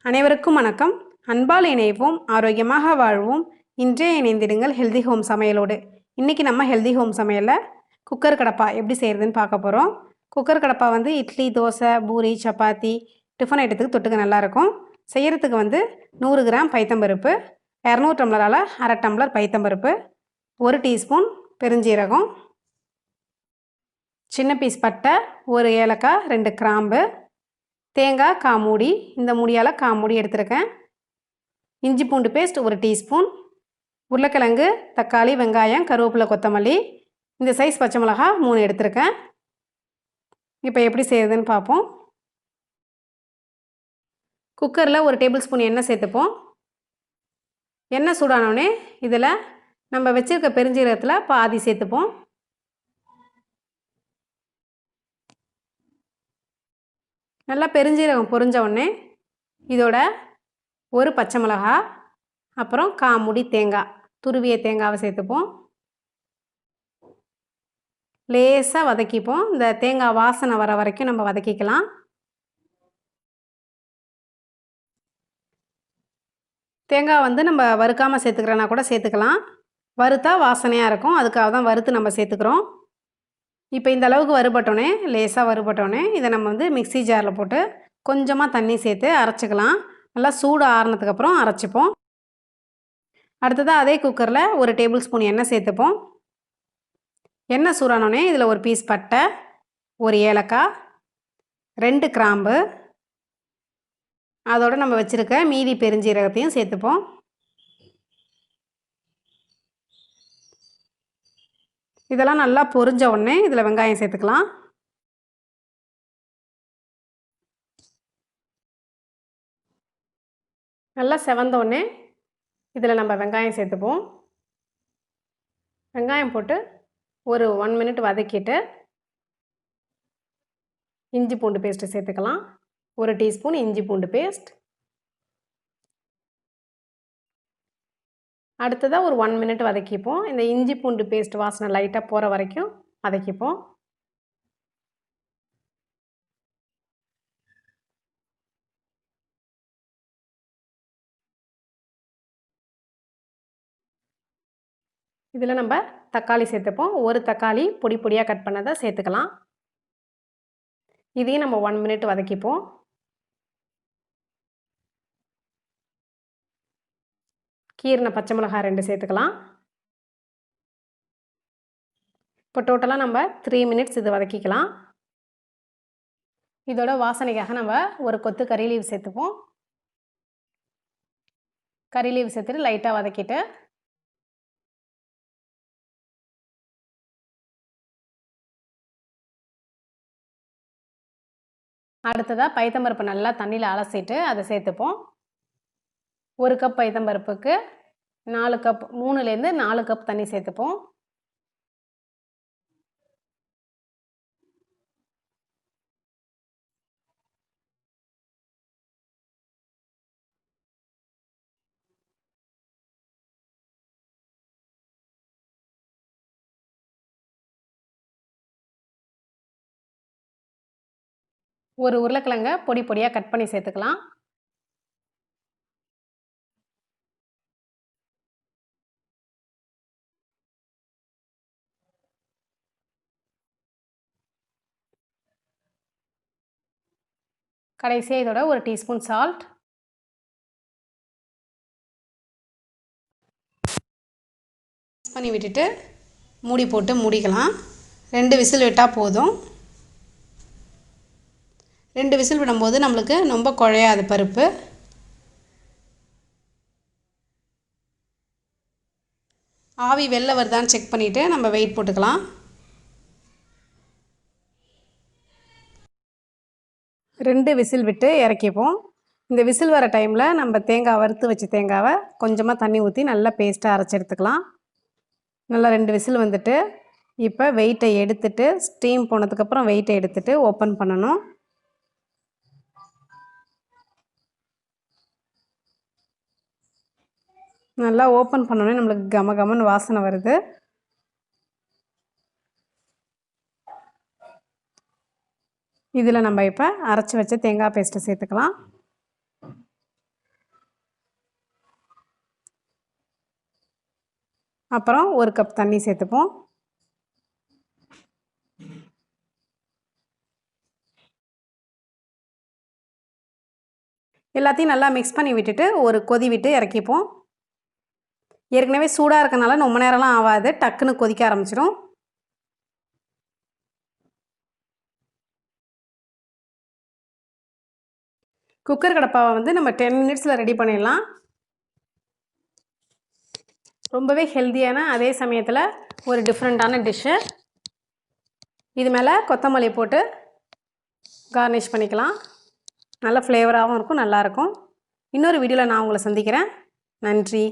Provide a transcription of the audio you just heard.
அனைவருக்கும் வணக்கம். அன்பால் இணைவோம், ஆரோக்கியமாக வாழ்வோம். இன்றைய இணைந்திடுங்கள் ஹெல்தி ஹோம் சமையலோடு. இன்றைக்கி நம்ம ஹெல்தி ஹோம் சமையலில் குக்கர் கடப்பா எப்படி செய்கிறதுன்னு பார்க்க போகிறோம். குக்கர் கடப்பா வந்து இட்லி, தோசை, பூரி, சப்பாத்தி, டிஃபன் ஐட்டத்துக்கு தொட்டுக்க நல்லாயிருக்கும். செய்கிறதுக்கு வந்து 100 கிராம் பைத்தம்பருப்பு, 200 டம்ளரால் அரை டம்ளர் பைத்தம்பருப்பு, 1 டீஸ்பூன் பெருஞ்சீரகம், சின்ன பீஸ் பட்டை, 1 ஏலக்காய், 2 கிராம்பு, தேங்காய் காமூடி, இந்த மூடியால் காமூடி எடுத்துருக்கேன். இஞ்சி பூண்டு பேஸ்ட் 1 டீஸ்பூன், உருளைக்கிழங்கு, தக்காளி, வெங்காயம், கருவேப்பிலை, கொத்தமல்லி, இந்த சைஸ் பச்சை மிளகா 3 எடுத்துருக்கேன். இப்போ எப்படி செய்யுதுன்னு பார்ப்போம். குக்கரில் 1 டேபிள் ஸ்பூன் எண்ணெய் சேர்த்துப்போம். எண்ணெய் சூடானோடனே இதில் நம்ம வச்சுருக்க பெருஞ்சீரகத்தில் பாதி சேர்த்துப்போம். நல்லா பெருஞ்சீரகம் பொரிஞ்ச உடனே இதோட 1 பச்சை மிளகா, அப்புறம் காமுடி தேங்காய், துருவிய தேங்காவை சேர்த்துப்போம். லேசாக வதக்கிப்போம். இந்த தேங்காய் வாசனை வர வரைக்கும் நம்ம வதக்கிக்கலாம். தேங்காய் வந்து நம்ம வறுக்காமல் சேர்த்துக்கிறோன்னா கூட சேர்த்துக்கலாம். வறுத்தா வாசனையாக இருக்கும், அதுக்காக தான் வறுத்து நம்ம சேர்த்துக்கிறோம். இப்போ இந்த அளவுக்கு வறுபட்டோன்னே, லேசாக வறுபட்டோன்னே இதை நம்ம வந்து மிக்ஸி ஜாரில் போட்டு கொஞ்சமாக தண்ணி சேர்த்து அரைச்சிக்கலாம். நல்லா சூடு ஆறுனதுக்கப்புறம் அரைச்சிப்போம். அடுத்ததாக அதே குக்கரில் 1 டேபிள் ஸ்பூன் எண்ணெய் சேர்த்துப்போம். எண்ணெய் சூடானோடனே இதில் 1 பீஸ் பட்டை, 1 ஏலக்காய், 2 கிராம்பு, அதோடு நம்ம வச்சுருக்க மீதி பெருஞ்சீரகத்தையும் சேர்த்துப்போம். இதெல்லாம் நல்லா பொரிஞ்ச உடனே இதில் வெங்காயம் சேர்த்துக்கலாம். நல்லா செவந்த உடனே இதில் நம்ம வெங்காயம் சேர்த்துப்போம். வெங்காயம் போட்டு ஒரு 1 மினிட் வதக்கிட்டு இஞ்சி பூண்டு பேஸ்ட்டு சேர்த்துக்கலாம். 1 டீஸ்பூன் இஞ்சி பூண்டு பேஸ்ட். அடுத்ததாக ஒரு 1 மினிட் வதக்கிப்போம். இந்த இஞ்சி பூண்டு பேஸ்ட் வாசனை லைட்டாக போகிற வரைக்கும் வதக்கிப்போம். இதில் நம்ம தக்காளி சேர்த்துப்போம். 1 தக்காளி பொடி பொடியாக கட் பண்ணதை சேர்த்துக்கலாம். இதையும் நம்ம 1 மினிட் வதக்கிப்போம். கீரின பச்சை மிளகாய் 2 சேர்த்துக்கலாம். இப்போ டோட்டலாக நம்ம 3 மினிட்ஸ் இது வதக்கிக்கலாம். இதோட வாசனைக்காக நம்ம ஒரு கொத்து கறி லீவ் சேர்த்துப்போம். கறி லீவ் சேர்த்துட்டு லைட்டாக வதக்கிட்டு அடுத்ததாக பைத்தம்பருப்பு நல்லா தண்ணியில் அலசிட்டு அதை சேர்த்துப்போம். 1 கப் பைத்தம்பருப்புக்கு 4 கப், 3லேருந்து 4 கப் தண்ணி சேர்த்துப்போம். ஒரு உருளைக்கிழங்கை பொடி பொடியாக கட் பண்ணி சேர்த்துக்கலாம். கடைசியாக இதோட 1 டீஸ்பூன் சால்ட், மிக்ஸ் பண்ணி விட்டுட்டு மூடி போட்டு மூடிக்கலாம். 2 விசில் விட்டால் போதும். 2 விசில் விடும்போது நம்மளுக்கு ரொம்ப குழையாது பருப்பு. ஆவி வெளில வருதான்னு செக் பண்ணிவிட்டு நம்ம வெயிட் போட்டுக்கலாம். 2 விசில் விட்டு இறக்கிப்போம். இந்த விசில் வர டைமில் நம்ம தேங்காய் வறுத்து வச்ச தேங்காவை கொஞ்சமாக தண்ணி ஊற்றி நல்லா பேஸ்ட்டாக அரைச்சி எடுத்துக்கலாம். நல்லா 2 விசில் வந்துட்டு இப்போ வெயிட்டை எடுத்துட்டு ஸ்டீம் போனதுக்கப்புறம் வெயிட்டை எடுத்துட்டு ஓப்பன் பண்ணணும். நல்லா ஓப்பன் பண்ணோன்னே நம்மளுக்கு கம கமன்னு வாசனை வருது. இதில் நம்ம இப்போ அரைச்சி வச்ச தேங்காய் பேஸ்ட்டை சேர்த்துக்கலாம். அப்புறம் 1 கப் தண்ணி சேர்த்துப்போம். எல்லாத்தையும் நல்லா மிக்ஸ் பண்ணி விட்டுட்டு ஒரு கொதி விட்டு இறக்கிப்போம். ஏற்கனவே சூடாக இருக்கனால ரொம்ப நேரம்லாம் ஆகாது, டக்குன்னு கொதிக்க ஆரம்பிச்சிடும். குக்கர் கடப்பாவை வந்து நம்ம 10 மினிட்ஸில் ரெடி பண்ணிடலாம். ரொம்பவே ஹெல்த்தியான அதே சமயத்தில் ஒரு டிஃப்ரெண்ட்டான டிஷ்ஷு. இது மேலே கொத்தமல்லி போட்டு கார்னிஷ் பண்ணிக்கலாம். நல்ல ஃப்ளேவராகவும் இருக்கும், நல்லாயிருக்கும். இன்னொரு வீடியோவில் நான் உங்களை சந்திக்கிறேன். நன்றி.